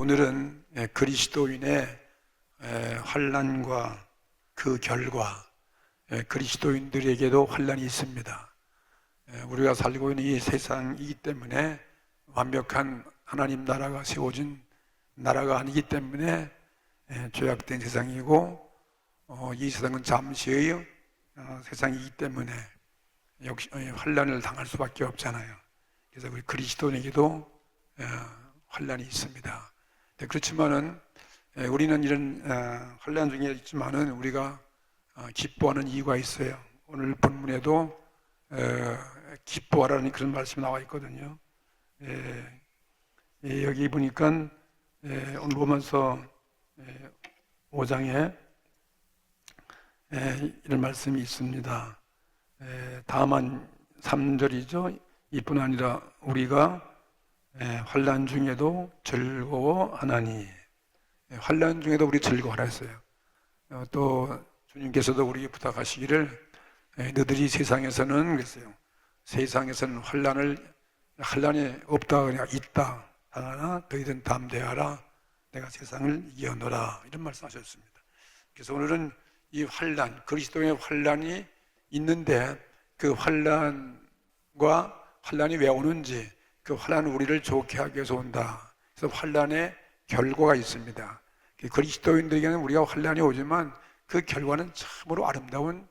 오늘은 그리스도인의 환난과 그 결과, 그리스도인들에게도 환난이 있습니다. 우리가 살고 있는 이 세상이기 때문에 완벽한 하나님 나라가 세워진 나라가 아니기 때문에 죄악된 세상이고, 이 세상은 잠시의 세상이기 때문에 역시 환난을 당할 수밖에 없잖아요. 그래서 우리 그리스도인에게도 환난이 있습니다. 그렇지만은 우리는 이런 환난 중에 있지만은 우리가 기뻐하는 이유가 있어요. 오늘 본문에도 기뻐하라는 그런 말씀이 나와 있거든요. 여기 보니까 오늘 로마서 5장에 이런 말씀이 있습니다. 다만 3절이죠. 이뿐 아니라 우리가 환난 중에도 즐거워하나니, 환난 중에도 우리 즐거워하라 했어요. 또 주님께서도 우리에게 부탁하시기를 너희들이 세상에서는 그랬어요. 세상에서는 환난이 없다, 그냥 있다. 하나 너희들은 담대하라. 내가 세상을 이겨노라. 이런 말씀하셨습니다. 그래서 오늘은 이 환난, 그리스도의 환난이 있는데 그 환난이 왜 오는지, 그 환난은 우리를 좋게 하기 위해서 온다. 그래서 환난의 결과가 있습니다. 그리스도인들에게는 우리가 환난이 오지만 그 결과는 참으로 아름다운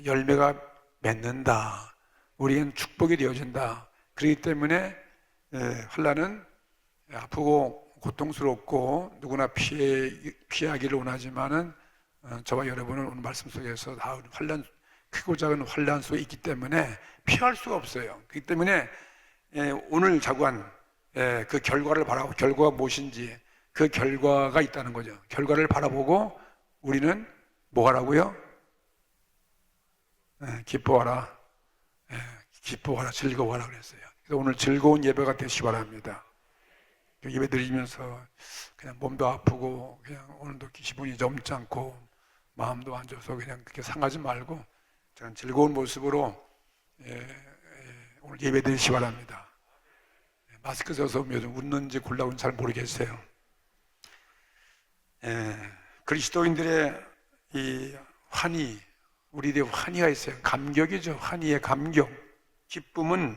열매가 맺는다. 우리에게는 축복이 되어진다. 그렇기 때문에 환난은 아프고 고통스럽고 누구나 피하기를 원하지만은 저와 여러분은 오늘 말씀 속에서 다 환난, 크고 작은 환난 속에 있기 때문에 피할 수가 없어요. 그렇기 때문에 오늘 자고한 그 결과를 바라보고, 결과가 무엇인지 그 결과가 있다는 거죠. 결과를 바라보고 우리는 뭐 하라고요? 기뻐하라. 기뻐하라, 즐거워하라 그랬어요. 그래서 오늘 즐거운 예배가 되시기 바랍니다. 예배 드리면서 그냥 몸도 아프고 그냥 오늘도 기분이 점잖고 마음도 안 좋아서 그냥 그렇게 상하지 말고 그냥 즐거운 모습으로 오늘 예배 드리시기 바랍니다. 마스크 써서 요즘 웃는지 굴라고는 잘 모르겠어요. 그리스도인들의 이 환희, 우리들의 환희가 있어요. 감격이죠. 환희의 감격. 기쁨은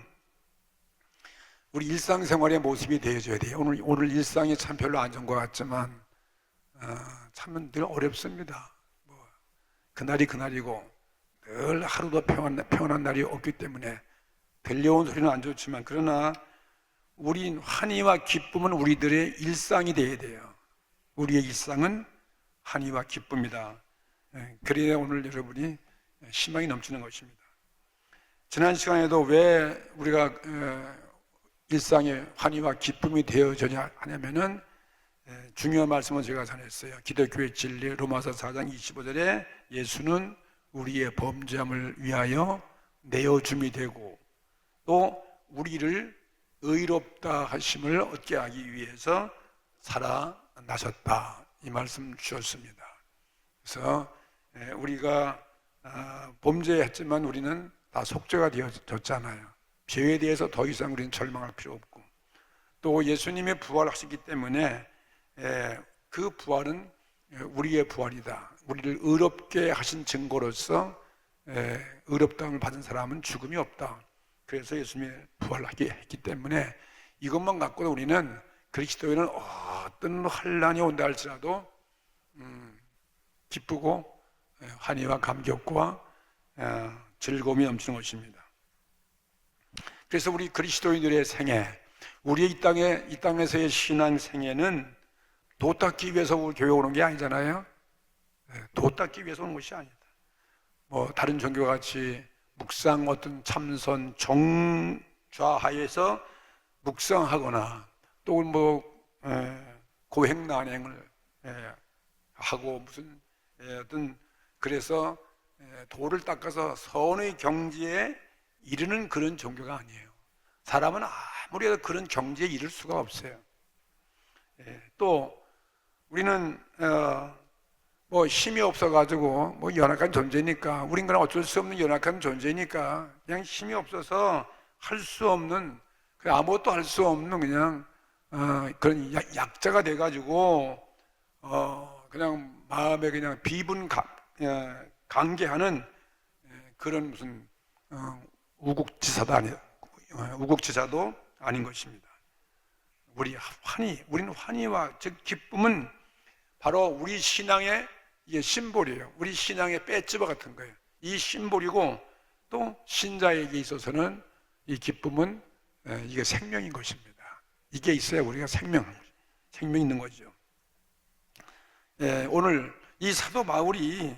우리 일상생활의 모습이 되어줘야 돼요. 오늘 일상이 참 별로 안 좋은 것 같지만 참은 늘 어렵습니다. 그날이 그날이고 늘 하루도 평안한 날이 없기 때문에 들려온 소리는 안 좋지만, 그러나 우리 환희와 기쁨은 우리들의 일상이 되어야 돼요. 우리의 일상은 환희와 기쁨이다. 그래야 오늘 여러분이 희망이 넘치는 것입니다. 지난 시간에도 왜 우리가 일상의 환희와 기쁨이 되어져야 하냐면은 중요한 말씀을 제가 전했어요. 기독교의 진리 로마서 4장 25절에 예수는 우리의 범죄함을 위하여 내어줌이 되고 또 우리를 의롭다 하심을 얻게 하기 위해서 살아나셨다. 이 말씀 주셨습니다. 그래서 우리가 범죄했지만 우리는 다 속죄가 되어졌잖아요. 죄에 대해서 더 이상 우리는 절망할 필요 없고, 또 예수님의 부활하시기 때문에 그 부활은 우리의 부활이다. 우리를 의롭게 하신 증거로서 의롭다함을 받은 사람은 죽음이 없다. 그래서 예수님이 부활하게 했기 때문에 이것만 갖고도 우리는 그리스도인은 어떤 환난이 온다 할지라도 기쁘고 환희와 감격과 즐거움이 넘치는 것입니다. 그래서 우리 그리스도인들의 생애, 우리의 이 땅에서의 신앙 생애는 도 닦기 위해서 교회 오는 게 아니잖아요. 도 닦기 위해서 오는 것이 아니다. 다른 종교와 같이 묵상, 어떤 참선, 정좌하에서 묵상하거나 또 고행난행을 하고 무슨 어떤 그래서 도를 닦아서 선의 경지에 이르는 그런 종교가 아니에요. 사람은 아무리 해도 그런 경지에 이를 수가 없어요. 또 우리는 힘이 없어가지고 연약한 존재니까, 우린 그냥 어쩔 수 없는 연약한 존재니까 그냥 힘이 없어서 할 수 없는, 아무것도 할 수 없는 그냥 그런 약자가 돼가지고 그냥 마음에 그냥 강개하는 그런 무슨 우국지사도 아닌 것입니다. 우리는 환희와 즉 기쁨은 바로 우리 신앙의 이게 심볼이에요. 우리 신앙의 배지와 같은 거예요. 이 심볼이고 또 신자에게 있어서는 이 기쁨은 이게 생명인 것입니다. 이게 있어야 우리가 생명 있는 거죠. 오늘 이 사도 바울이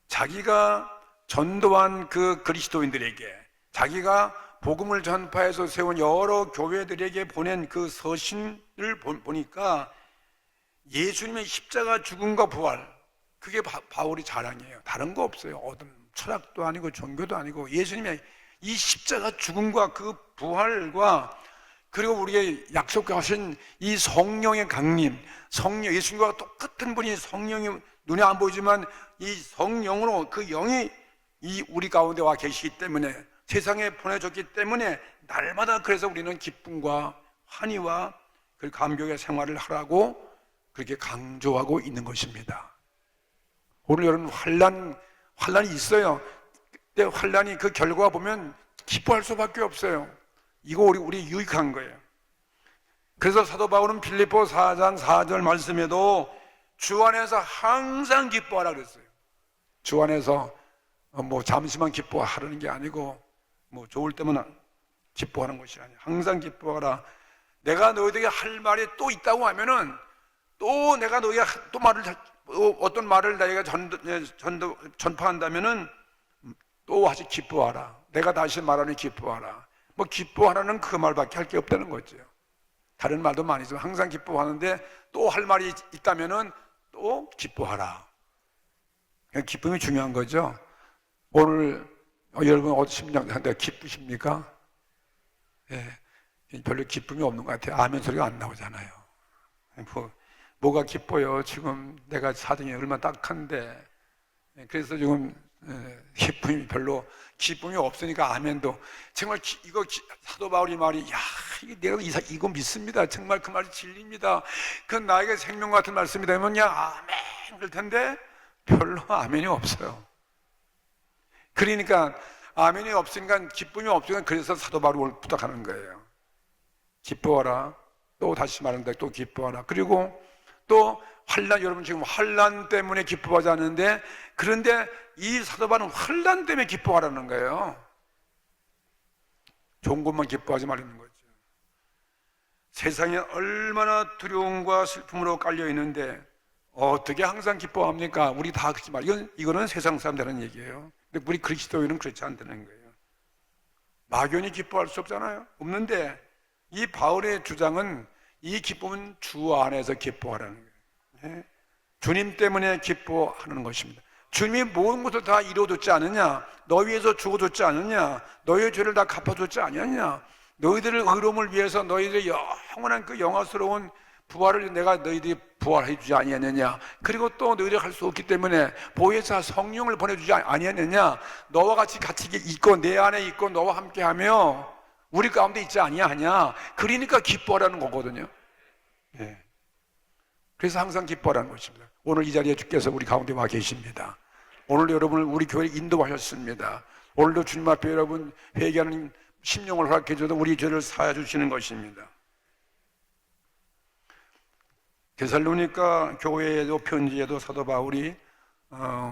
자기가 전도한 그 그리스도인들에게 자기가 복음을 전파해서 세운 여러 교회들에게 보낸 그 서신을 보니까 예수님의 십자가 죽음과 부활, 그게 바울이 자랑이에요. 다른 거 없어요. 어떤 철학도 아니고 종교도 아니고 예수님의 이 십자가 죽음과 그 부활과 그리고 우리에게 약속하신 이 성령의 강림, 예수님과 똑같은 분이 성령이 눈에 안 보이지만 이 성령으로 그 영이 이 우리 가운데 와 계시기 때문에 세상에 보내줬기 때문에 날마다 그래서 우리는 기쁨과 환희와 그 감격의 생활을 하라고 그렇게 강조하고 있는 것입니다. 오늘 여러분 환란이 있어요. 근데 환란이 그 결과 보면 기뻐할 수밖에 없어요. 이거 우리 유익한 거예요. 그래서 사도 바울은 빌립보 4장 4절 말씀에도 주 안에서 항상 기뻐하라 그랬어요. 주 안에서 뭐 잠시만 기뻐하라는 게 아니고 뭐 좋을 때만 기뻐하는 것이 아니에요. 항상 기뻐하라. 내가 너희들에게 할 말이 또 있다고 하면은 또 내가 너희가 또 어떤 말을 내가 전파한다면은 또 다시 기뻐하라. 내가 다시 말하니 기뻐하라. 뭐 기뻐하라는 그 말밖에 할 게 없다는 거죠. 다른 말도 많이 있지만 항상 기뻐하는데 또 할 말이 있다면은 또 기뻐하라. 기쁨이 중요한 거죠. 오늘 여러분 심장한테 기쁘십니까? 별로 기쁨이 없는 것 같아요. 아멘 소리가 안 나오잖아요. 뭐가 기뻐요? 지금 내가 사정이 얼마나 딱한데. 그래서 지금 기쁨이 없으니까 아멘도 정말 사도 바울이 말이 내가 이거 믿습니다. 정말 그 말이 진리입니다. 그건 나에게 생명 같은 말씀이 되면 그냥 아멘 그럴 텐데 별로 아멘이 없어요. 그러니까 아멘이 없으니까 기쁨이 없으니까 그래서 사도 바울을 부탁하는 거예요. 기뻐하라. 또 다시 말하는데 또 기뻐하라. 그리고 또 여러분 지금 환난 때문에 기뻐하지 않는데 그런데 이 사도 바울은 환난 때문에 기뻐하라는 거예요. 좋은 것만 기뻐하지 말라는 거죠. 세상에 얼마나 두려움과 슬픔으로 깔려 있는데 어떻게 항상 기뻐합니까? 우리 다 그렇지 말이에요. 이거는 세상 사람들 하는 얘기예요. 근데 우리 그리스도인은 그렇지 않다는 거예요. 막연히 기뻐할 수 없잖아요. 없는데 이 바울의 주장은 이 기쁨은 주 안에서 기뻐하라는 거예요. 주님 때문에 기뻐하는 것입니다. 주님이 모든 것을 다 이루어줬지 않느냐? 너희 위해서 죽어줬지 않느냐? 너희의 죄를 다 갚아줬지 않느냐? 너희들의 의로움을 위해서 너희들의 영원한 그 영화스러운 부활을 내가 너희들이 부활해 주지 아니하느냐? 그리고 또 너희들이 할 수 없기 때문에 보혜사 성령을 보내주지 아니하느냐? 너와 같이 있고 내 안에 있고 너와 함께하며 우리 가운데 있지 아니하냐? 그러니까 기뻐하라는 거거든요. 그래서 항상 기뻐하라는 것입니다. 오늘 이 자리에 주께서 우리 가운데 와 계십니다. 오늘 여러분을 우리 교회에 인도하셨습니다. 오늘도 주님 앞에 여러분 회개하는 심령을 허락해 줘도 우리 죄를 사해 주시는 것입니다. 데살로니가 교회에도 편지에도 사도 바울이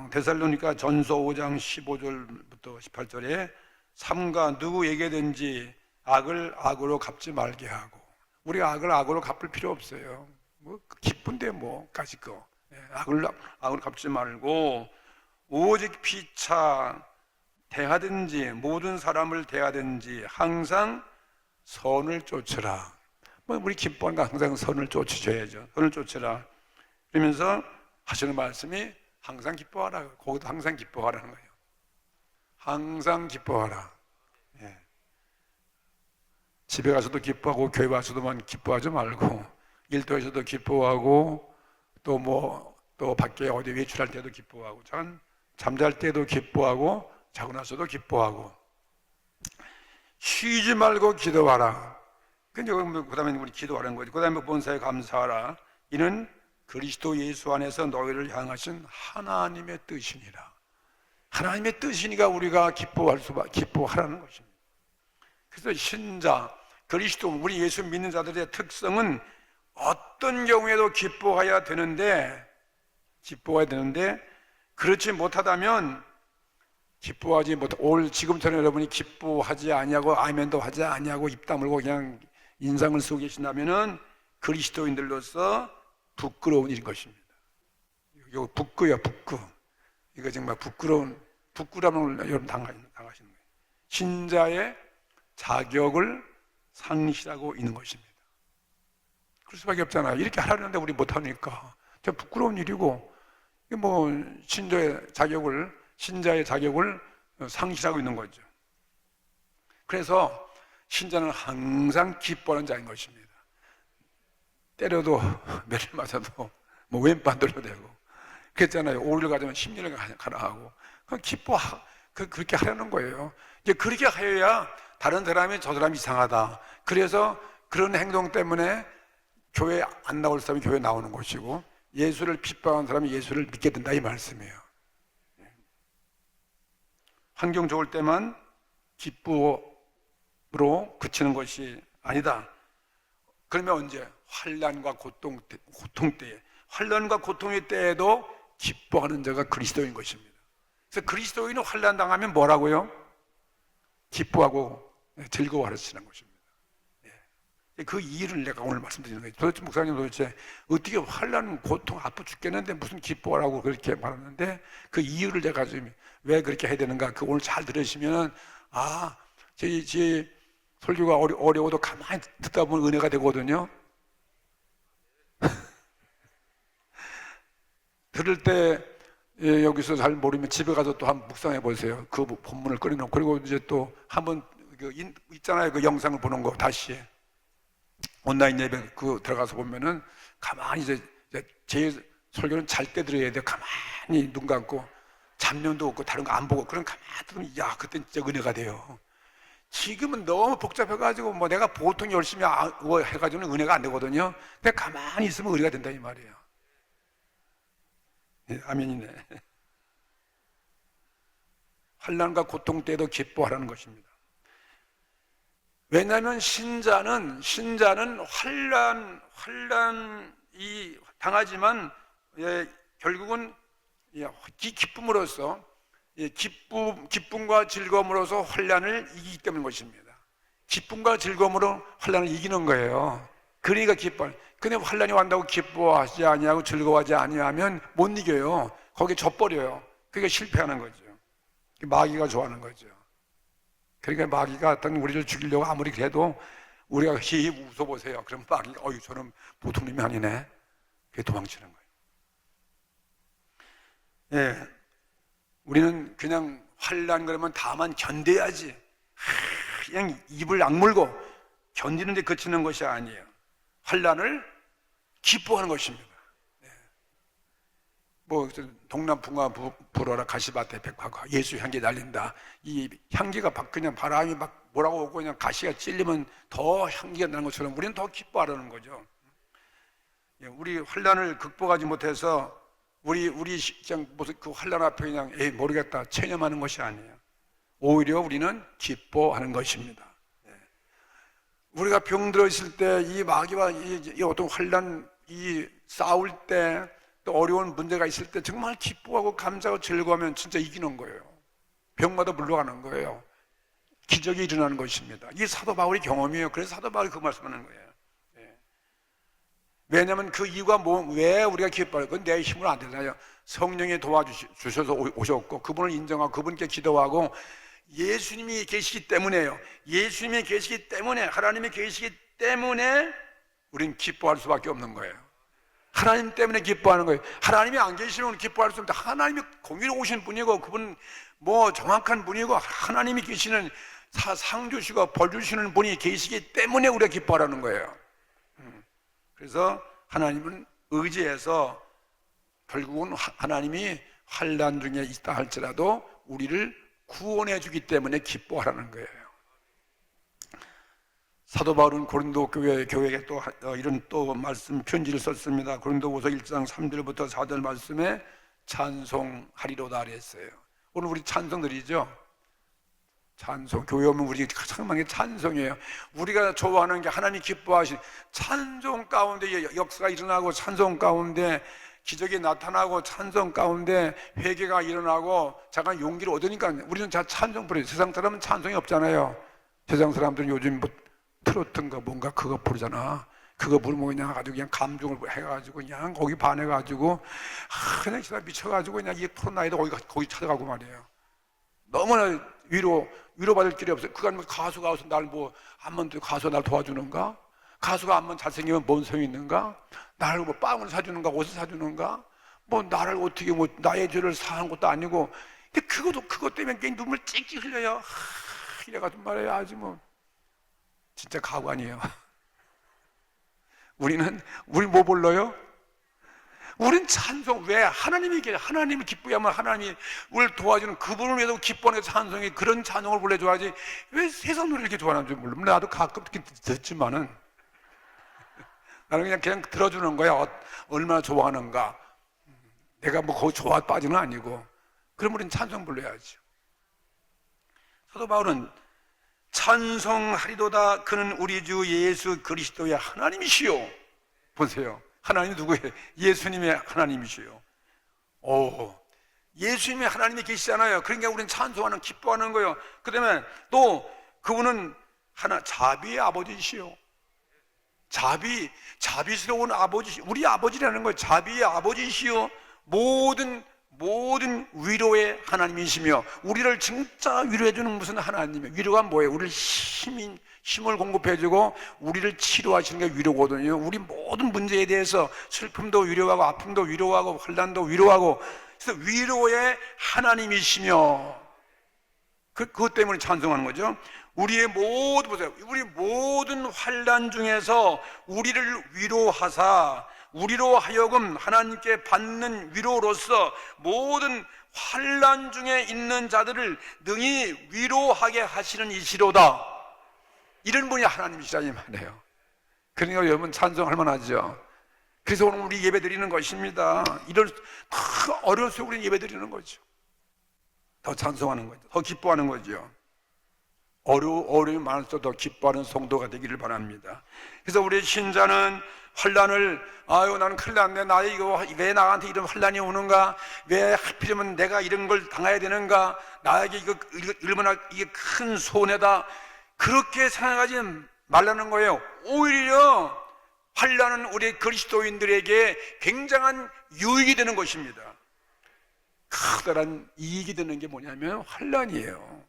데살로니가 전서 5장 15절부터 18절에 삼가 누구에게든지 악을 악으로 갚지 말게 하고, 우리가 악을 악으로 갚을 필요 없어요. 뭐 기쁜데 뭐까지 거 악을 갚지 말고 오직 피차 대하든지 모든 사람을 대하든지 항상 선을 쫓으라. 우리 기뻐하니까 항상 선을 쫓으셔야죠. 선을 쫓으라. 그러면서 하시는 말씀이 항상 기뻐하라. 거기도 항상 기뻐하라는 거예요. 항상 기뻐하라. 집에 가서도 기뻐하고 교회 와서도만 기뻐하지 말고 일터에서도 기뻐하고 또 밖에 어디 외출할 때도 기뻐하고 잠잘 때도 기뻐하고 자고 나서도 기뻐하고 쉬지 말고 기도하라. 그다음에 우리 기도하는 거지. 그다음에 본사에 감사하라. 이는 그리스도 예수 안에서 너희를 향하신 하나님의 뜻이니라. 하나님의 뜻이니까 우리가 기뻐하라는 것입니다. 그래서 신자, 그리스도, 우리 예수 믿는 자들의 특성은 어떤 경우에도 기뻐해야 되는데 그렇지 못하다면 지금처럼 여러분이 기뻐하지 아니하고 아멘도 하지 아니하고 입 다물고 그냥 인상을 쓰고 계신다면은 그리스도인들로서 부끄러운 일인 것입니다. 이거 북구야, 북구. 이거 정말 부끄러움을 여러분 당하시는 거예요. 신자의 자격을 상실하고 있는 것입니다. 그럴 수밖에 없잖아요. 이렇게 하라는데 우리 못하니까. 저 부끄러운 일이고, 신자의 자격을 상실하고 있는 거죠. 그래서 신자는 항상 기뻐하는 자인 것입니다. 때려도 매를 맞아도 왼판 돌려대고 그랬잖아요. 5일 가자면 10년을 가라 하고 그렇게 하려는 거예요. 이제 그렇게 하여야 다른 사람이 저 사람이 이상하다. 그래서 그런 행동 때문에 교회 안 나올 사람이 교회 나오는 것이고 예수를 핍박한 사람이 예수를 믿게 된다 이 말씀이에요. 환경 좋을 때만 기쁨으로 그치는 것이 아니다. 그러면 언제? 환난과 고통 때에, 환난과 고통의 때에도 기뻐하는 자가 그리스도인 것입니다. 그래서 그리스도인은 환난 당하면 뭐라고요? 기뻐하고 즐거워하시는 것입니다. 그 이유를 내가 오늘 말씀드리는 거예요. 도대체 목사님 어떻게 환난, 고통, 아파 죽겠는데 무슨 기뻐하라고 그렇게 말하는데 그 이유를 제가 지금 왜 그렇게 해야 되는가? 그 오늘 잘 들으시면은 제 설교가 어려워도 가만히 듣다 보면 은혜가 되거든요. 들을 때 여기서 잘 모르면 집에 가서 또 한번 묵상해 보세요. 그 본문을 꺼내놓고 그리고 이제 또 한번 있잖아요. 그 영상을 보는 거 다시 온라인 예배 들어가서 보면은 가만히 이제 제 설교는 잘 때 들어야 돼요. 가만히 눈 감고 잡념도 없고 다른 거 안 보고 그럼 가만히 들으면 그때 진짜 은혜가 돼요. 지금은 너무 복잡해가지고 내가 보통 열심히 해가지고는 은혜가 안 되거든요. 근데 가만히 있으면 은혜가 된다 이 말이에요. 아멘이네. 환난과 고통 때도 기뻐하라는 것입니다. 왜냐하면 신자는 환난이 당하지만 결국은 기쁨으로써 기쁨과 즐거움으로써 환난을 이기기 때문인 것입니다. 기쁨과 즐거움으로 환난을 이기는 거예요. 그러니까 기뻐요. 근데 환난이 왔다고 기뻐하지 아니하고 즐거워하지 아니하면 못 이겨요. 거기에 져버려요. 그게 실패하는 거죠. 마귀가 좋아하는 거죠. 그러니까 마귀가 어떤 우리를 죽이려고 아무리 그래도 우리가 히히 웃어보세요. 그럼 마귀가 저는 보통 놈이 아니네. 그게 도망치는 거예요. 우리는 그냥 환난 그러면 다만 견뎌야지. 그냥 입을 악물고 견디는 데 그치는 것이 아니에요. 환난을 기뻐하는 것입니다. 동남풍아 불어라 가시밭에 백화가 예수 향기 날린다. 이 향기가 그냥 바람이 막 몰아오고 그냥 가시가 찔리면 더 향기가 나는 것처럼 우리는 더 기뻐하라는 거죠. 우리 환난을 극복하지 못해서 우리 그냥 무슨 그 환난 앞에 그냥 모르겠다 체념하는 것이 아니에요. 오히려 우리는 기뻐하는 것입니다. 우리가 병들어 있을 때 이 마귀와 이 어떤 환난 싸울 때 또 어려운 문제가 있을 때 정말 기뻐하고 감사하고 즐거워하면 진짜 이기는 거예요. 병마다 물러가는 거예요. 기적이 일어나는 것입니다. 이게 사도 바울의 경험이에요. 그래서 사도 바울이 그 말씀하는 거예요. 왜냐하면 그 이유가 왜 우리가 기뻐해요? 그건 내 힘으로 안 되잖아요. 성령이 도와주셔서 오셨고 그분을 인정하고 그분께 기도하고 예수님이 계시기 때문에요. 예수님이 계시기 때문에 하나님이 계시기 때문에 우리는 기뻐할 수밖에 없는 거예요. 하나님 때문에 기뻐하는 거예요. 하나님이 안 계시면 기뻐할 수 없다. 하나님이 공의로 오신 분이고 그분 정확한 분이고 하나님이 계시는 상 주시고 벌 주시는 분이 계시기 때문에 우리가 기뻐하라는 거예요. 그래서 하나님은 의지해서 결국은 하나님이 환난 중에 있다 할지라도 우리를 구원해 주기 때문에 기뻐하라는 거예요. 사도 바울은 고린도 교회에 또 이런 또 말씀 편지를 썼습니다. 고린도후서 1장 3절부터 4절 말씀에 찬송하리로다 그랬어요. 오늘 우리 찬송 드리죠. 찬송, 교회 오면 우리 가장 많은 게 찬송이에요. 우리가 좋아하는 게 하나님 기뻐하신 찬송 가운데 역사가 일어나고, 찬송 가운데 기적이 나타나고, 찬송 가운데 회개가 일어나고 잠깐 용기를 얻으니까 우리는 다 찬송 부르죠. 세상 사람은 찬송이 없잖아요. 세상 사람들은 요즘 뭐 트로트인가 뭔가 그거 부르잖아. 그거 부르면 그냥 아주 그냥 감동을 해가지고 그냥 거기 반해가지고 그냥 진짜 미쳐가지고 그냥 이 토론나이도 거기 찾아가고 말이에요. 너무나 위로받을 길이 없어요. 그간 가수가 와서 날 뭐 한번 가수가 날 도와주는가? 가수가 한번 잘생기면 뭔 소용이 있는가? 나를 뭐 빵을 사주는가? 옷을 사주는가? 뭐 나를 어떻게 뭐 나의 죄를 사한 것도 아니고. 근데 그것 때문에 괜히 눈물 찍찍 흘려요. 이래가지고 말이에요. 아주 뭐 진짜 가관이에요. 우리 뭐 불러요? 우린 찬송. 왜? 하나님을 기쁘게 하면 하나님이 우리를 도와주는 그분을 위해서 기뻐하는 찬송이, 그런 찬송을 불러줘야지. 왜 세상 노래를 이렇게 좋아하는지 몰라. 나도 가끔 듣지만은 나는 그냥 들어주는 거야. 얼마나 좋아하는가. 내가 뭐 거기 좋아 빠지는 아니고. 그럼 우린 찬송 불러야지. 사도 바울은 찬송하리도다 그는 우리 주 예수 그리스도의 하나님이시요. 보세요. 하나님이 누구예요? 예수님의 하나님이시요. 예수님의 하나님이 계시잖아요. 그러니까 우리는 찬송하는, 기뻐하는 거예요. 그 다음에 또 그분은 자비의 아버지시요. 자비스러운 아버지, 우리 아버지라는 거예요. 자비의 아버지시요. 모든 위로의 하나님이시며, 우리를 진짜 위로해주는 무슨 하나님이에요. 위로가 뭐예요? 우리를 힘을 공급해주고 우리를 치료하시는 게 위로거든요. 우리 모든 문제에 대해서 슬픔도 위로하고, 아픔도 위로하고, 환난도 위로하고, 그래서 위로의 하나님이시며, 그것 때문에 찬송하는 거죠. 우리 모든 환난 중에서 우리를 위로하사 우리로 하여금 하나님께 받는 위로로서 모든 환난 중에 있는 자들을 능히 위로하게 하시는 이시로다. 이런 분이 하나님이시라 이 말이에요. 그러니까 여러분 찬송할 만하죠. 그래서 오늘 우리 예배 드리는 것입니다. 더 어려워서 우리 예배 드리는 거죠. 더 찬송하는 거죠. 더 기뻐하는 거죠. 어려움이 많을수록 더 기뻐하는 성도가 되기를 바랍니다. 그래서 우리 신자는 환난을, 나는 큰일 났네, 왜 나한테 이런 환난이 오는가, 왜 하필이면 내가 이런 걸 당해야 되는가, 나에게 이거 얼마나 이게 큰 손해다, 그렇게 생각하지 말라는 거예요. 오히려 환난은 우리 그리스도인들에게 굉장한 유익이 되는 것입니다. 커다란 이익이 되는 게 뭐냐면 환난이에요.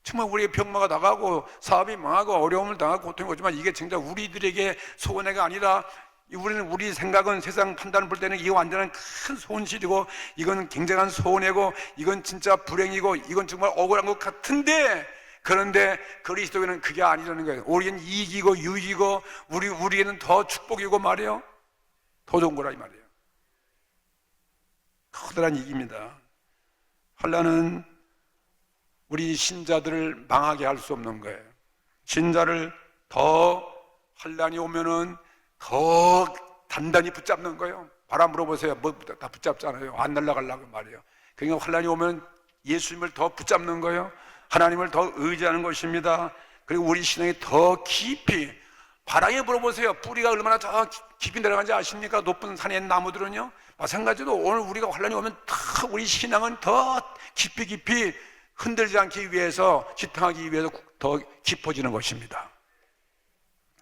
정말 우리의 병마가 나가고 사업이 망하고 어려움을 당하고 고통이 오지만 이게 진짜 우리들에게 손해가 아니라, 우리 생각은, 세상 판단을 볼 때는 이거 완전한 큰 손실이고 이건 굉장한 손해고 이건 진짜 불행이고 이건 정말 억울한 것 같은데, 그런데 그리스도에는 그게 아니라는 거예요. 우리는 이익이고 유익이고 우리에는 더 축복이고 말이에요. 더 좋은 거라 이 말이에요. 커다란 이익입니다. 환난은 우리 신자들을 망하게 할 수 없는 거예요. 신자를 더 환난이 오면은 더 단단히 붙잡는 거예요. 바람 불어보세요. 뭐 다 붙잡잖아요. 안 날아가려고 말이에요. 그러니까 환난이 오면 예수님을 더 붙잡는 거예요. 하나님을 더 의지하는 것입니다. 그리고 우리 신앙이 더 깊이, 바람에 불어보세요. 뿌리가 얼마나 더 깊이 내려가는지 아십니까? 높은 산의 나무들은요. 마찬가지로 오늘 우리가 환난이 오면 더 우리 신앙은 더 깊이 흔들지 않기 위해서, 지탱하기 위해서 더 깊어지는 것입니다.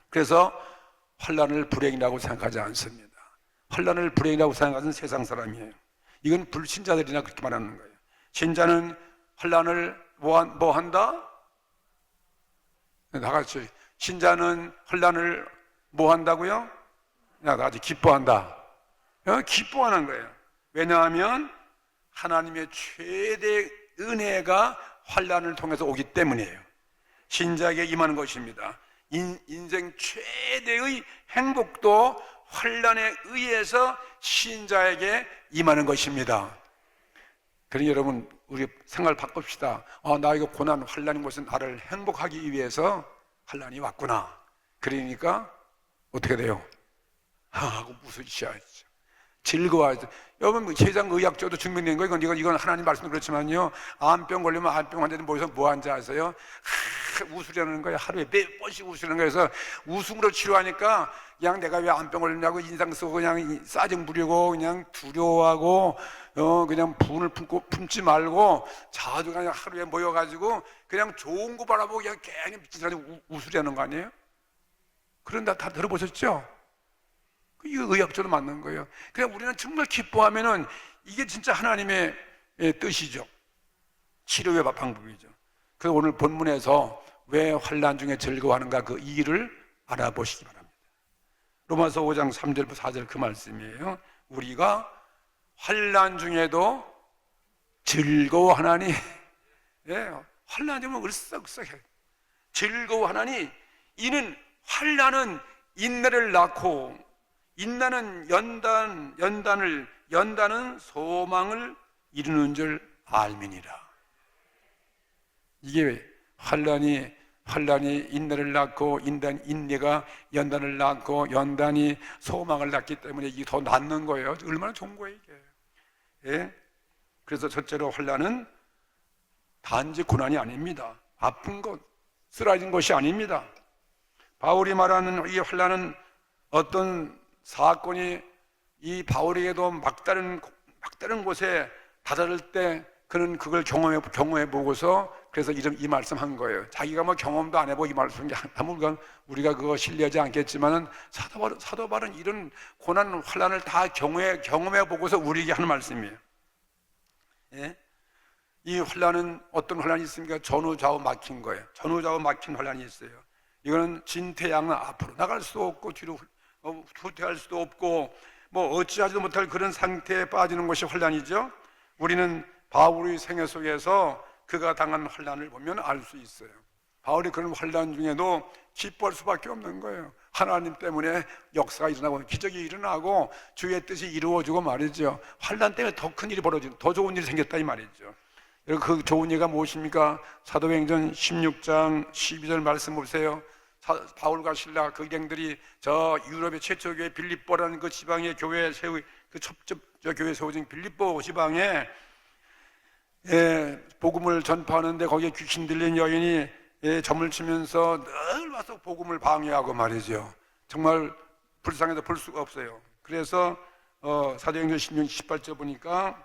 그래서 환난을 불행이라고 생각하지 않습니다. 환난을 불행이라고 생각하는 세상 사람이에요. 이건 불신자들이나 그렇게 말하는 거예요. 신자는 환난을 뭐 한다? 다 같이. 신자는 환난을 뭐 한다고요? 다 같이 기뻐한다. 기뻐하는 거예요. 왜냐하면 하나님의 최대 은혜가 환난을 통해서 오기 때문이에요. 신자에게 임하는 것입니다. 인생 최대의 행복도 환난에 의해서 신자에게 임하는 것입니다. 그러니 여러분, 우리 생활 바꿉시다. 나 이거 고난, 환난인 것은 나를 행복하기 위해서 환난이 왔구나. 그러니까 어떻게 돼요? 하고 웃으셔야죠. 즐거워야죠. 여러분, 세상 의학적으로 증명된 거, 이건 하나님 말씀도 그렇지만요, 암병 걸리면 암병 환자들 모여서 뭐 하는지 아세요? 웃으려는 거예요. 하루에 몇 번씩 웃으려는 거예요. 그래서 웃음으로 치료하니까 그냥 내가 왜 암병 걸리냐고 인상 쓰고 그냥 싸증 부리고 그냥 두려워하고 그냥 분을 품지 말고 자주 그냥 하루에 모여가지고 그냥 좋은 거 바라보고 그냥 괜히 미친 사람이 웃으려는 거 아니에요? 그런데 다 들어보셨죠? 이거 의학적으로 맞는 거예요. 그냥 우리는 정말 기뻐하면은 이게 진짜 하나님의 뜻이죠. 치료의 방법이죠. 그래서 오늘 본문에서 왜 환난 중에 즐거워하는가 그 이유를 알아보시기 바랍니다. 로마서 5장 3절부터 4절 그 말씀이에요. 우리가 환난 중에도 즐거워하나니, 환난 중에 을썩을썩해. 즐거워하나니 이는 환난은 인내를 낳고 인내는 연단은 소망을 이루는 줄 알미니라. 이게 환난이 인내를 낳고 인내가 연단을 낳고 연단이 소망을 낳기 때문에 이게 더 낫는 거예요. 얼마나 좋은 거예요 이게. 그래서 첫째로 환난은 단지 고난이 아닙니다. 아픈 것, 쓰러진 것이 아닙니다. 바울이 말하는 이 환난은 어떤 사건이 이 바울에게도 막다른 곳에 다다를 때 그는 그걸 경험해 보고서 그래서 이 말씀한 거예요. 자기가 뭐 경험도 안 해보고 이 말씀 아무튼 우리가 그거 신뢰하지 않겠지만은 사도 바울은 이런 고난 환난을 다 경험해 보고서 우리에게 하는 말씀이에요. 이 환난은 어떤 환난이 있습니까? 전후좌우 막힌 거예요. 전후좌우 막힌 환난이 있어요. 이거는 진퇴양은 앞으로 나갈 수도 없고 뒤로 후퇴할 수도 없고 뭐 어찌하지도 못할 그런 상태에 빠지는 것이 환난이죠. 우리는 바울의 생애 속에서 그가 당한 환난을 보면 알 수 있어요. 바울이 그런 환난 중에도 기뻐할 수밖에 없는 거예요. 하나님 때문에 역사가 일어나고 기적이 일어나고 주의 뜻이 이루어지고 말이죠. 환난 때문에 더 큰 일이 벌어지고 더 좋은 일이 생겼다 이 말이죠. 그 좋은 일이 무엇입니까? 사도행전 16장 12절 말씀 보세요. 바울과 실라 그 일행들이 저 유럽의 최초 교회 빌립보라는 그 지방의 교회 첫 교회 세워진 빌립보 지방에 복음을 전파하는데 거기에 귀신 들린 여인이 점을 치면서 늘 와서 복음을 방해하고 말이죠. 정말 불쌍해서 볼 수가 없어요. 그래서 사도행전 16장 18절 보니까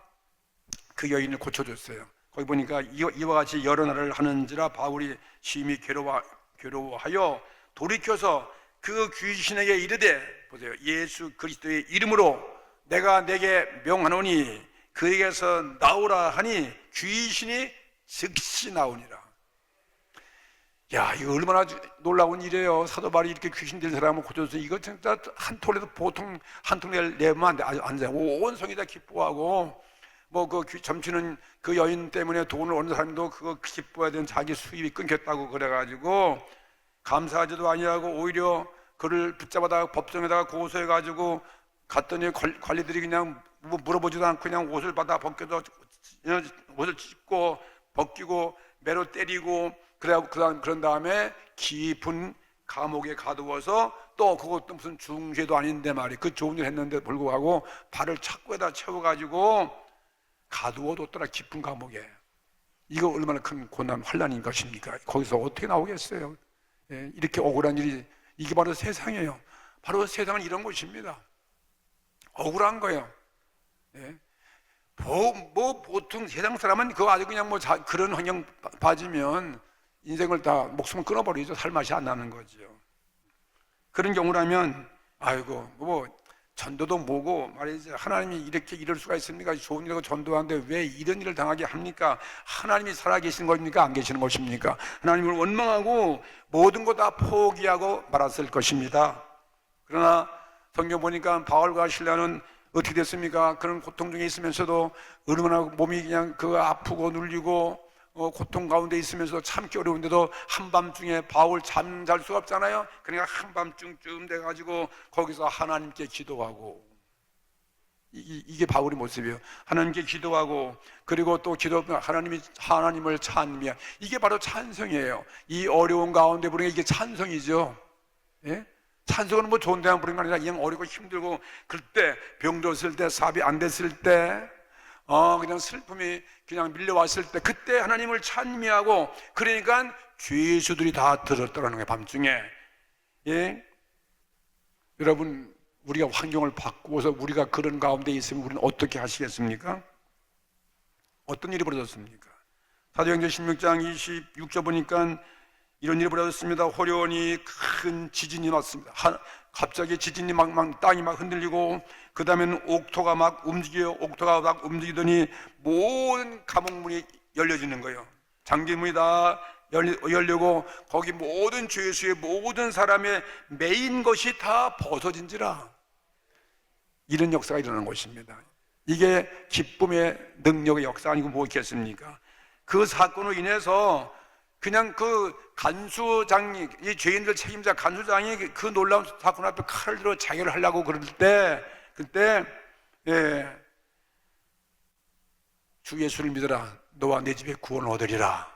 그 여인을 고쳐줬어요. 거기 보니까 이와 같이 여러 날을 하는지라 바울이 심히 괴로워하여 돌이켜서 그 귀신에게 이르되 보세요. 예수 그리스도의 이름으로 내가 내게 명하노니 그에게서 나오라 하니 귀신이 즉시 나오니라. 야, 이거 얼마나 놀라운 일이에요. 사도 바울이 이렇게 귀신 들 사람을 고쳐서 이거 진짜 한 톨에도 보통 한 톨을 내면 안 돼. 온 성이 다 기뻐하고 뭐 그 점치는 그 여인 때문에 돈을 얻는 사람도 그거 기뻐해야 되는 자기 수입이 끊겼다고 그래가지고 감사하지도 아니하고 오히려 그를 붙잡아다가 법정에다가 고소해가지고 갔더니 관리들이 그냥 뭐 물어보지도 않고 그냥 옷을 받아 벗겨서 옷을 찢고 벗기고 매로 때리고 그런 다음에 깊은 감옥에 가두어서 또 그것도 무슨 중죄도 아닌데 말이에요. 그 좋은 일 했는데 불구하고 발을 착고에다 채워가지고 가두어뒀더라. 깊은 감옥에. 이거 얼마나 큰 고난 환난인 것입니까? 거기서 어떻게 나오겠어요? 이렇게 억울한 일이 이게 바로 세상이에요. 바로 세상은 이런 곳입니다. 억울한 거예요. 보통 세상 사람은 그거 아주 그냥 그런 환경 빠지면 인생을 다 목숨을 끊어버리죠. 살 맛이 안 나는 거죠. 그런 경우라면 아이고 뭐 전도도 뭐고 말이지 하나님이 이렇게 이럴 수가 있습니까? 좋은 일하고 전도하는데 왜 이런 일을 당하게 합니까? 하나님이 살아계신 것입니까? 안 계시는 것입니까? 하나님을 원망하고 모든 것 다 포기하고 말았을 것입니다. 그러나 성경 보니까 바울과 실라는 어떻게 됐습니까? 그런 고통 중에 있으면서도 얼마나 몸이 그냥 아프고 눌리고 고통 가운데 있으면서 참기 어려운데도 한밤중에 바울 잠잘 수가 없잖아요. 그러니까 한밤중쯤 돼가지고 거기서 하나님께 기도하고 이게 바울의 모습이에요. 하나님께 기도하고, 그리고 또 하나님을 찬미하, 이게 바로 찬성이에요. 이 어려운 가운데 부르는 게 이게 찬성이죠. 예? 찬송은 뭐 좋은 데만 부르는 게 아니라 그냥 어렵고 힘들고 그때 병 들었을 때, 사업이 안 됐을 때, 그냥 슬픔이 그냥 밀려왔을 때, 그때 하나님을 찬미하고, 그러니까 죄수들이 다 들었더라는 거예요, 밤중에. 예? 여러분, 우리가 환경을 바꾸어서 우리가 그런 가운데 있으면 우리는 어떻게 하시겠습니까? 어떤 일이 벌어졌습니까? 사도행전 16장 26절 보니까 이런 일이 벌어졌습니다. 호련히 큰 지진이 났습니다. 갑자기 지진이 막 땅이 막 흔들리고, 그 다음에는 옥토가 막 움직이더니 모든 감옥문이 열려지는 거예요. 장기문이 다 열리고, 거기 모든 죄수의 모든 사람의 매인 것이 다 벗어진지라. 이런 역사가 일어나는 것입니다. 이게 기쁨의 능력의 역사 아니고 뭐겠습니까? 그 사건으로 인해서 그냥 그 간수장이, 이 죄인들 책임자 간수장이 그 놀라운 사건 앞에 칼을 들어 자결을 하려고 그럴 때, 그때 주 예수를 믿어라, 너와 내 집에 구원을 얻으리라.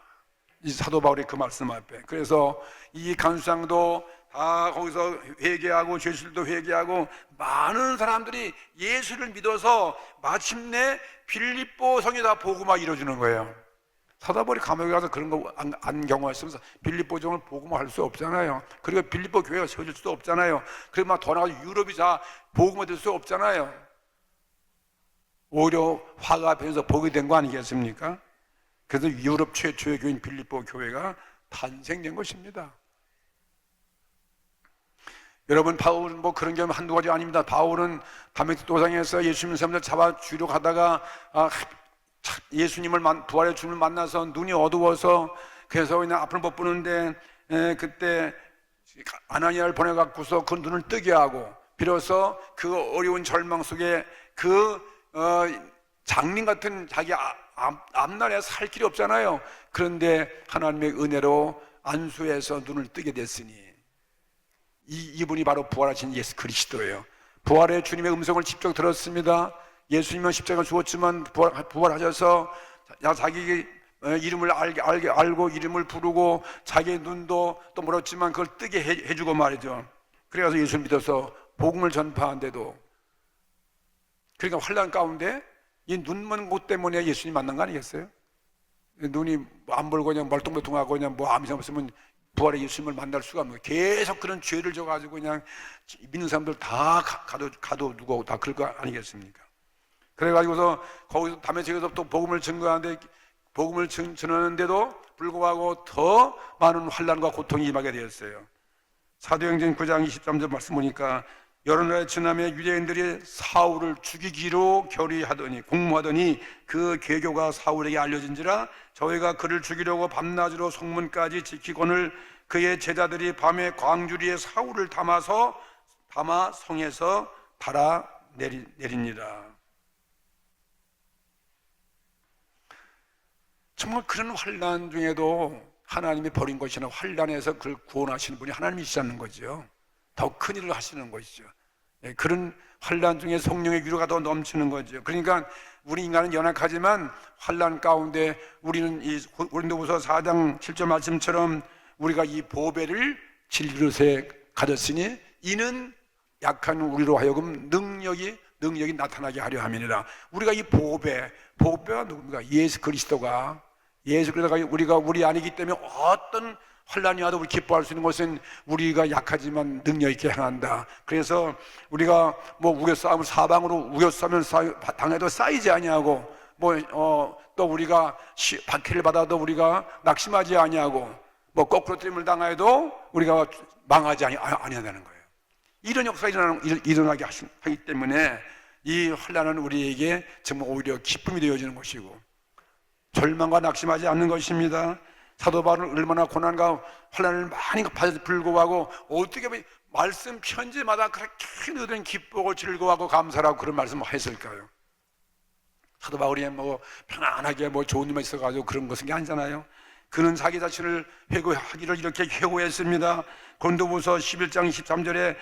이 사도 바울의 그 말씀 앞에, 그래서 이 간수장도 다 거기서 회개하고, 죄수들도 회개하고, 많은 사람들이 예수를 믿어서 마침내 빌립보 성에 다 복음화 이루어지는 거예요. 사도 바울이 감옥에 가서 그런 거 안 경험했으면서 빌립보 정을 복음화할 수 없잖아요. 그리고 빌립보 교회가 세워질 수도 없잖아요. 그리고 막 더 나가서 유럽이 다 복음화 될 수 없잖아요. 오히려 화가 변해서 복이 된 거 아니겠습니까? 그래서 유럽 최초의 교회인 빌립보 교회가 탄생된 것입니다. 여러분, 바울은 뭐 그런 경우 한두 가지 아닙니다. 바울은 다메섹 도상에서 예수님 사람들 잡아 죽이러 가다가 예수님을 부활의 주님을 만나서 눈이 어두워서, 그래서 그냥 앞을 못 보는데, 그때 아나니아를 보내갖고서 그 눈을 뜨게 하고, 비로소 그 어려운 절망 속에 그 장님 같은 자기 앞날에 살 길이 없잖아요. 그런데 하나님의 은혜로 안수해서 눈을 뜨게 됐으니, 이분이 바로 부활하신 예수 그리스도예요. 부활의 주님의 음성을 직접 들었습니다. 예수님은 십자가 죽었지만 부활하셔서 자기 이름을 알고 이름을 부르고, 자기의 눈도 또 멀었지만 그걸 뜨게 해주고 말이죠. 그래서 예수를 믿어서 복음을 전파한데도, 그러니까 환난 가운데 이 눈 먼 것 때문에 예수님 만난 거 아니겠어요? 눈이 안 보고 그냥 멀뚱멀뚱하고 그냥 뭐 아무 생각 없으면 부활의 예수님을 만날 수가 없는 거예요. 계속 그런 죄를 져가지고 그냥 믿는 사람들 다 가둬두고 다 그럴 거 아니겠습니까? 그래가지고서 거기서 다메섹에서 또 복음을 증거하는데, 복음을 전하는데도 불구하고 더 많은 환난과 고통이 임하게 되었어요. 사도행전 9장 23절 말씀 보니까, 여러 나라에 지나며 유대인들이 사울을 죽이기로 공모하더니 그 계교가 사울에게 알려진지라. 저희가 그를 죽이려고 밤낮으로 성문까지 지키거늘 그의 제자들이 밤에 광주리에 사울을 담아 성에서 달아 내리니라. 정말 그런 환난 중에도 하나님이 버린 것이나 환난에서 그를 구원하시는 분이 하나님이시라는 거죠. 더 큰 일을 하시는 것이죠. 그런 환난 중에 성령의 위로가 더 넘치는 거죠. 그러니까 우리 인간은 연약하지만 환난 가운데 우리는 이 고린도후서 4장 7절 말씀처럼 우리가 이 보배를 질그릇에 가졌으니 이는 약한 우리로 하여금 능력이 나타나게 하려 함이니라. 우리가 이 보배가 누굽니까? 예수 그리스도가 우리가 우리 안이기 때문에 어떤 환난이 와도 우리 기뻐할 수 있는 것은 우리가 약하지만 능력 있게 행한다. 그래서 우리가 뭐 우겨싸움을 사방으로 우겨싸면 당해도 쌓이지 아니하고, 또 우리가 박해를 받아도 우리가 낙심하지 아니하고, 뭐 거꾸로 뜨림을 당해도 우리가 망하지 아니한다는 거예요. 이런 역사가 일어나게 하기 때문에 이 환난은 우리에게 정말 오히려 기쁨이 되어지는 것이고, 절망과 낙심하지 않는 것입니다. 사도 바울은 얼마나 고난과 환난을 많이 받아서 불구하고 어떻게 보면 말씀 편지마다 그렇게 늘은 기쁘고 즐거워하고 감사하고 그런 말씀을 했을까요? 사도 바울이 뭐 편안하게 뭐 좋은 일만 있어가지고 그런 것은 아니잖아요. 그는 자기 자신을 회고하기를 이렇게 회고했습니다. 고린도후서 11장 13절에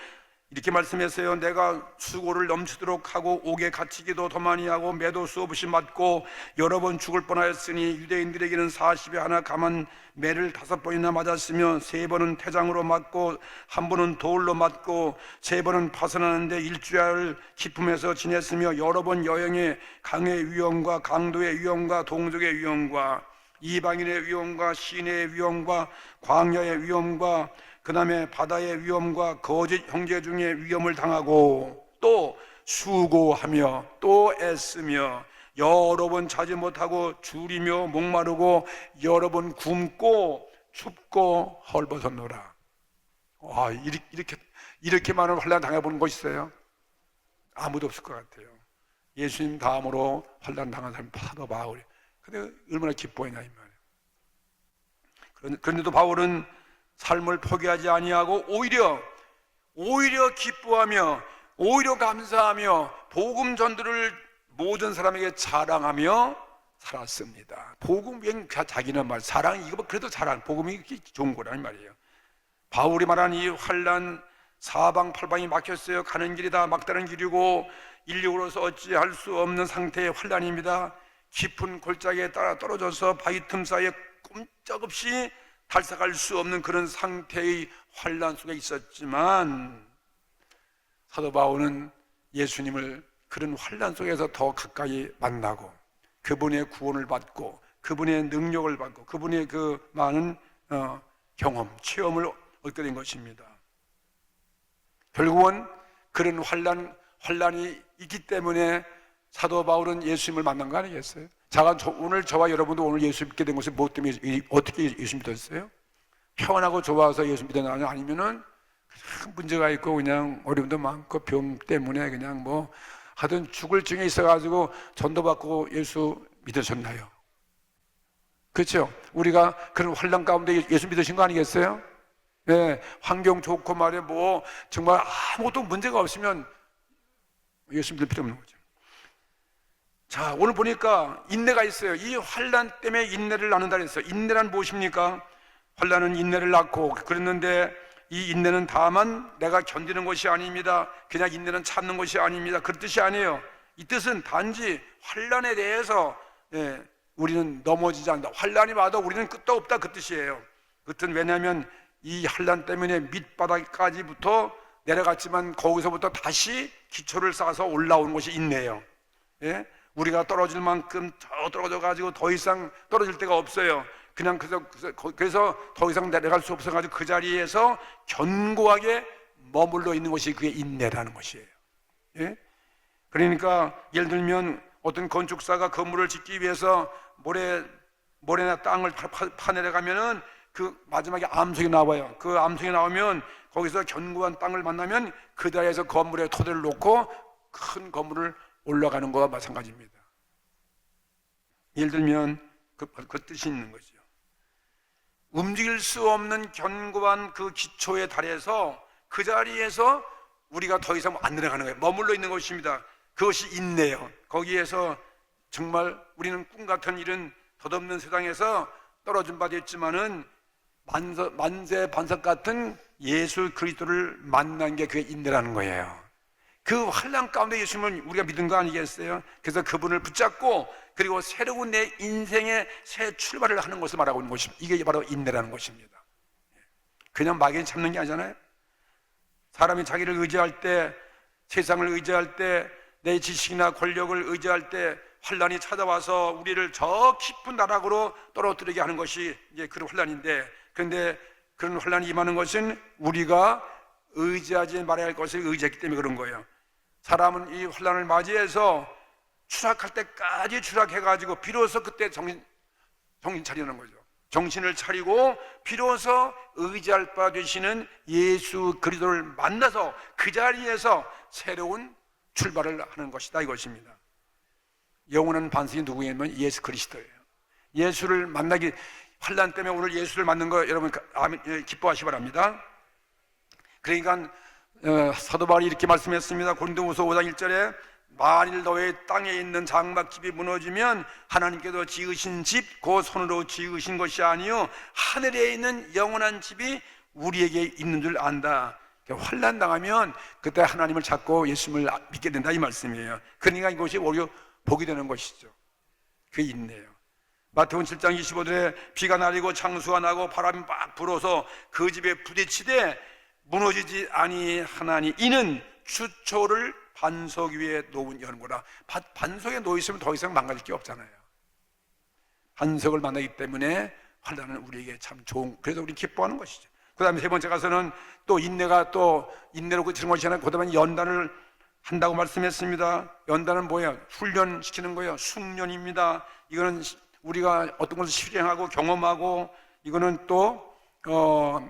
이렇게 말씀했어요. 내가 수고를 넘치도록 하고 옥에 갇히기도 더 많이 하고 매도 수없이 맞고 여러 번 죽을 뻔하였으니 유대인들에게는 40에 하나 감한 매를 5번이나 맞았으며 3번은 태장으로 맞고 1번은 돌로 맞고 3번은 파선하는데 일주일 기품에서 지냈으며 여러 번 여행에 강의 위험과 강도의 위험과 동족의 위험과 이방인의 위험과 시내의 위험과 광야의 위험과 그 다음에 바다의 위험과 거짓 형제 중에 위험을 당하고 또 수고하며 또 애쓰며 여러 번 자지 못하고 줄이며 목마르고 여러 번 굶고 춥고 헐벗었노라. 와, 이렇게 많은 환난 당해보는 거 있어요? 아무도 없을 것 같아요. 예수님 다음으로 환난 당한 사람이 사도 바울이. 근데 얼마나 기뻐했냐 이 말이에요. 그런데도 바울은 삶을 포기하지 아니하고 오히려 기뻐하며 오히려 감사하며 복음 전도를 모든 사람에게 자랑하며 살았습니다. 복음 자기는 말 사랑 이거 그래도 자랑 복음이 좋은 거라는 말이에요. 바울이 말한 이 환난 사방팔방이 막혔어요. 가는 길이 다 막다른 길이고 인력으로서 어찌할 수 없는 상태의 환난입니다. 깊은 골짜기에 따라 떨어져서 바위 틈 사이에 꼼짝없이 달싹할 수 없는 그런 상태의 환난 속에 있었지만 사도 바울은 예수님을 그런 환난 속에서 더 가까이 만나고 그분의 구원을 받고 그분의 능력을 받고 그분의 그 많은 경험, 체험을 얻게 된 것입니다. 결국은 그런 환난이 있기 때문에 사도 바울은 예수님을 만난 거 아니겠어요? 오늘 저와 여러분도 오늘 예수 믿게 된 것이 무엇 때문에 어떻게 예수 믿었어요? 평안하고 좋아서 예수 믿었나요? 아니면은 그냥 문제가 있고 그냥 어려움도 많고 병 때문에 그냥 뭐 하여튼 죽을 중에 있어가지고 전도받고 예수 믿으셨나요? 그렇죠? 우리가 그런 환난 가운데 예수 믿으신 거 아니겠어요? 네, 환경 좋고 말이야 뭐 정말 아무것도 문제가 없으면 예수 믿을 필요 없는 거죠. 자, 오늘 보니까 인내가 있어요. 이 환난 때문에 인내를 낳는다 그랬어요. 인내란 무엇입니까? 환난은 인내를 낳고 그랬는데 이 인내는 다만 내가 견디는 것이 아닙니다. 그냥 인내는 참는 것이 아닙니다. 그런 뜻이 아니에요. 이 뜻은 단지 환난에 대해서 우리는 넘어지지 않는다. 환난이 와도 우리는 끝도 없다 그 뜻이에요. 그 뜻은 왜냐하면 이 환난 때문에 밑바닥까지부터 내려갔지만 거기서부터 다시 기초를 쌓아서 올라오는 것이 인내예요. 예? 우리가 떨어질 만큼 더 떨어져 가지고 더 이상 떨어질 데가 없어요. 그냥 그래서 더 이상 내려갈 수 없어 가지고 그 자리에서 견고하게 머물러 있는 것이 그게 인내라는 것이에요. 예? 그러니까 예를 들면 어떤 건축사가 건물을 짓기 위해서 모래나 땅을 파내려가면은 그 마지막에 암석이 나와요. 그 암석이 나오면 거기서 견고한 땅을 만나면 그 자리에서 건물에 토대를 놓고 큰 건물을 올라가는 거와 마찬가지입니다. 예를 들면 그 뜻이 있는 거죠. 움직일 수 없는 견고한 그 기초에 달해서 그 자리에서 우리가 더 이상 안 내려가는 거예요. 머물러 있는 것입니다. 그것이 인내예요. 거기에서 정말 우리는 꿈 같은 이런 덧없는 세상에서 떨어진 바 됐지만은 만세 반석 같은 예수 그리스도를 만난 게 그게 인내라는 거예요. 그 환난 가운데 예수님을 우리가 믿은 거 아니겠어요? 그래서 그분을 붙잡고 그리고 새로운 내 인생의 새 출발을 하는 것을 말하고 있는 것입니다. 이게 바로 인내라는 것입니다. 그냥 막연히 참는 게 아니잖아요. 사람이 자기를 의지할 때, 세상을 의지할 때, 내 지식이나 권력을 의지할 때 환난이 찾아와서 우리를 저 깊은 나락으로 떨어뜨리게 하는 것이 이제 그런 환난인데, 그런데 그런 환난이 임하는 것은 우리가 의지하지 말아야 할 것을 의지했기 때문에 그런 거예요. 사람은 이 환난을 맞이해서 추락할 때까지 추락해가지고 비로소 그때 정신 차리는 거죠. 정신을 차리고 비로소 의지할 바 되시는 예수 그리스도를 만나서 그 자리에서 새로운 출발을 하는 것이다 이것입니다. 영원한 반석이 누구냐면 예수 그리스도예요. 예수를 만나기 환난 때문에 오늘 예수를 만난 거 여러분 기뻐하시기 바랍니다. 그러니까 사도 바울이 이렇게 말씀했습니다. 고린도후서 5장 1절에 만일 너의 땅에 있는 장막집이 무너지면 하나님께서 지으신 집 그 손으로 지으신 것이 아니요 하늘에 있는 영원한 집이 우리에게 있는 줄 안다. 환난 당하면 그때 하나님을 찾고 예수님을 믿게 된다 이 말씀이에요. 그러니까 이것이 오히려 복이 되는 것이죠. 그게 인내예요. 마태복음 7장 25절에 비가 내리고 창수가 나고 바람이 막 불어서 그 집에 부딪히되 무너지지 아니하나니 이는 추초를 반석 위에 놓은 연고라. 반석에 놓여 있으면 더 이상 망가질 게 없잖아요. 반석을 만나기 때문에 환난은 우리에게 참 좋은, 그래서 우리 기뻐하는 것이죠. 그 다음에 세 번째 가서는 또 인내로 그치는 것이 아니라 그 다음에 연단을 한다고 말씀했습니다. 연단은 뭐예요? 훈련시키는 거예요. 숙련입니다. 이거는 우리가 어떤 것을 실행하고 경험하고 이거는 또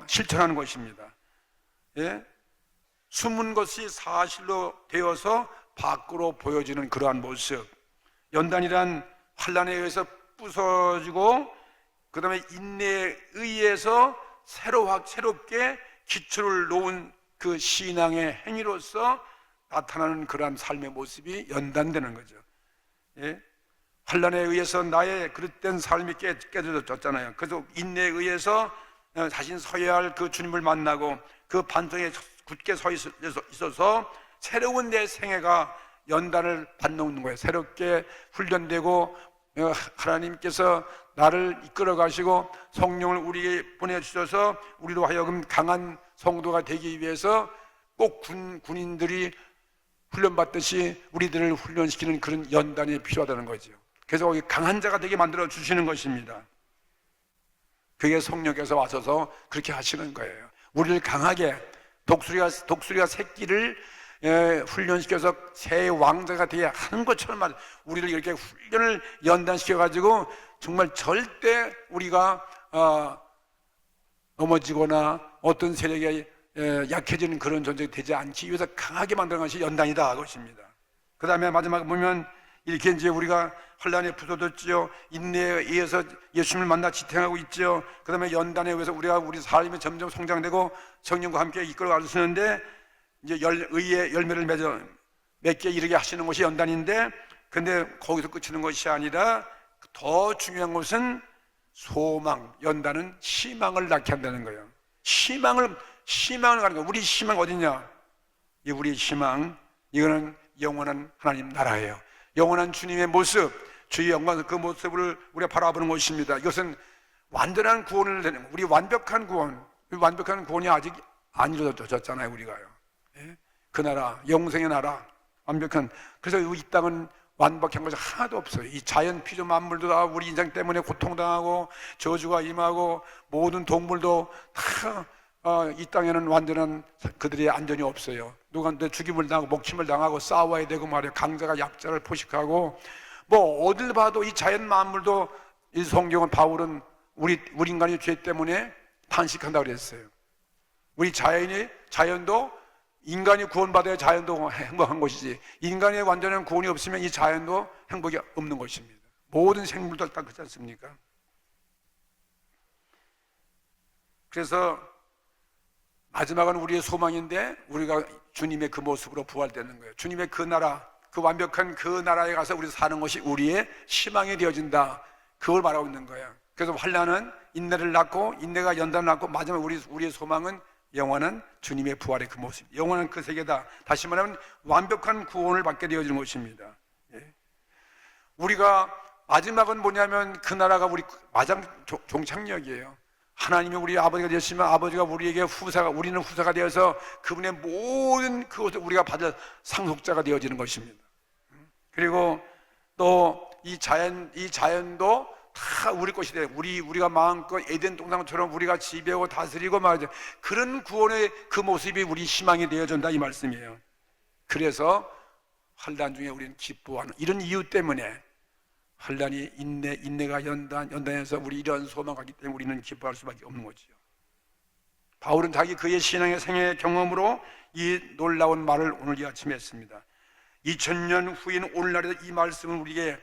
실천하는 것입니다. 예? 숨은 것이 사실로 되어서 밖으로 보여지는 그러한 모습. 연단이란 환난에 의해서 부서지고 그 다음에 인내에 의해서 새롭게 기초를 놓은 그 신앙의 행위로서 나타나는 그러한 삶의 모습이 연단되는 거죠. 예? 환난에 의해서 나의 그릇된 삶이 깨져졌잖아요. 그래서 인내에 의해서 자신 서야 할 그 주님을 만나고 그 반석에 굳게 서 있어서 새로운 내 생애가 연단을 받는 거예요. 새롭게 훈련되고 하나님께서 나를 이끌어 가시고 성령을 우리에게 보내주셔서 우리로 하여금 강한 성도가 되기 위해서 꼭 군인들이 훈련받듯이 우리들을 훈련시키는 그런 연단이 필요하다는 거죠. 그래서 강한 자가 되게 만들어 주시는 것입니다. 그게 성령께서 와셔서 그렇게 하시는 거예요. 우리를 강하게 독수리가 새끼를 훈련시켜서 새 왕자가 되게 하는 것처럼 말, 우리를 이렇게 훈련을 연단시켜가지고 정말 절대 우리가 넘어지거나 어떤 세력에 약해지는 그런 존재가 되지 않기 위해서 강하게 만드는 것이 연단이다 그것입니다. 그 다음에 마지막에 보면 이렇게 이제 우리가 환난에 부서졌지요. 인내에 의해서 예수님을 만나 지탱하고 있지요. 그 다음에 연단에 의해서 우리 삶이 점점 성장되고 성령과 함께 이끌어 가시는데 이제 의의 열매를 맺게 이르게 하시는 것이 연단인데, 근데 거기서 끝이는 것이 아니라 더 중요한 것은 소망. 연단은 희망을 낳게 한다는 거예요. 희망을 가는 거예요. 우리 희망 어디냐? 우리 희망, 이거는 영원한 하나님 나라예요. 영원한 주님의 모습, 주의 영광, 그 모습을 우리가 바라보는 것입니다. 이것은 완전한 구원을 내는, 우리 완벽한 구원이 아직 안 이루어졌잖아요, 우리가요. 예? 그 나라, 영생의 나라, 완벽한. 그래서 이 땅은 완벽한 것이 하나도 없어요. 이 자연 피조 만물도 다 우리 인생 때문에 고통당하고 저주가 임하고 모든 동물도 다 이 땅에는 완전한 그들의 안전이 없어요. 누구한테 죽임을 당하고 목침을 당하고 싸워야 되고 말이에요. 강자가 약자를 포식하고 뭐 어딜 봐도 이 자연 만물도, 이 성경은 바울은 우리 인간의 죄 때문에 탄식한다고 그랬어요. 우리 자연도 인간이 구원받아야 자연도 행복한 것이지, 인간의 완전한 구원이 없으면 이 자연도 행복이 없는 것입니다. 모든 생물도 다 그렇지 않습니까? 그래서 마지막은 우리의 소망인데 우리가 주님의 그 모습으로 부활되는 거예요. 주님의 그 나라, 그 완벽한 그 나라에 가서 우리 사는 것이 우리의 희망이 되어진다. 그걸 말하고 있는 거예요. 그래서 환난은 인내를 낳고, 인내가 연단을 낳고, 마지막 우리의 소망은 영원한 주님의 부활의 그 모습, 영원한 그 세계다. 다시 말하면 완벽한 구원을 받게 되어지는 것입니다. 예. 우리가 마지막은 뭐냐면 그 나라가 우리 마장 종착역이에요. 하나님이 우리 아버지가 되었으면 아버지가 우리에게 우리는 후사가 되어서 그분의 모든 그것을 우리가 받을 상속자가 되어지는 것입니다. 그리고 또 이 자연도 다 우리 것이 돼요. 우리가 마음껏 에덴 동산처럼 우리가 지배하고 다스리고 말이죠. 그런 구원의 그 모습이 우리 희망이 되어준다 이 말씀이에요. 그래서 환난 중에 우리는 기뻐하는 이런 이유 때문에, 환난이 인내가 연단해서 우리 이러한 소망을 갖기 때문에 우리는 기뻐할 수밖에 없는 거지요. 바울은 그의 신앙의 생애의 경험으로 이 놀라운 말을 오늘 이 아침에 했습니다. 2000년 후인 오늘날에도 이 말씀은 우리에게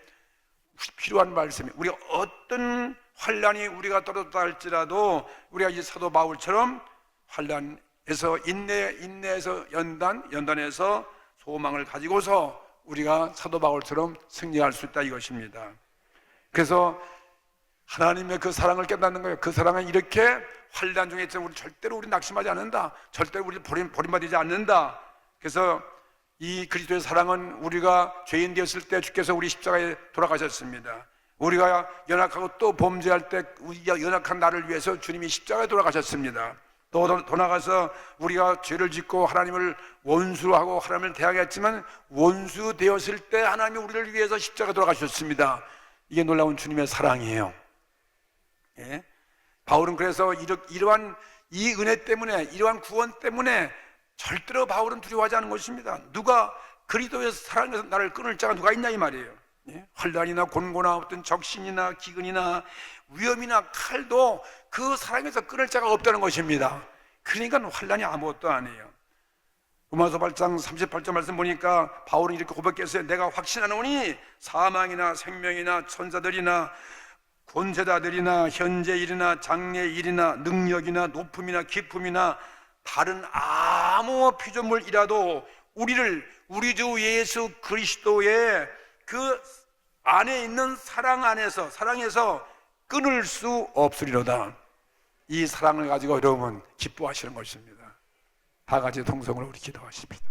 필요한 말씀이에요. 우리가 어떤 환난이 우리가 떨어졌다 할지라도 우리가 이 사도 바울처럼 환난에서 인내에서 연단에서 소망을 가지고서 우리가 사도 바울처럼 승리할 수 있다 이것입니다. 그래서 하나님의 그 사랑을 깨닫는 거예요. 그 사랑은 이렇게 환난 중에 있지만 우리 절대로 우리 낙심하지 않는다. 절대로 우리 버림받지 않는다. 그래서 이 그리스도의 사랑은 우리가 죄인 되었을 때 주께서 우리 십자가에 돌아가셨습니다. 우리가 연약하고 또 범죄할 때 우리가 연약한 나를 위해서 주님이 십자가에 돌아가셨습니다. 또 나가서 우리가 죄를 짓고 하나님을 원수로 하고 하나님을 대항했지만 원수 되었을 때 하나님이 우리를 위해서 십자가에 돌아가셨습니다. 이게 놀라운 주님의 사랑이에요. 예? 바울은 그래서 이러한 이 은혜 때문에, 이러한 구원 때문에 절대로 바울은 두려워하지 않은 것입니다. 누가 그리스도의 사랑에서 나를 끊을 자가 누가 있냐 이 말이에요. 예? 환난이나 곤고나 어떤 적신이나 기근이나 위험이나 칼도 그 사랑에서 끊을 자가 없다는 것입니다. 그러니까 환난이 아무것도 아니에요. 로마서 8장 38절 말씀 보니까 바울은 이렇게 고백했어요. 내가 확신하노니 사망이나 생명이나 천사들이나 권세자들이나 현재 일이나 장래 일이나 능력이나 높음이나 깊음이나 다른 아무 피조물이라도 우리를 우리 주 예수 그리스도의 그 안에 있는 사랑에서 끊을 수 없으리로다. 이 사랑을 가지고 여러분 기뻐하시는 것입니다. 다 같이 동성으로 우리 기도하십니다.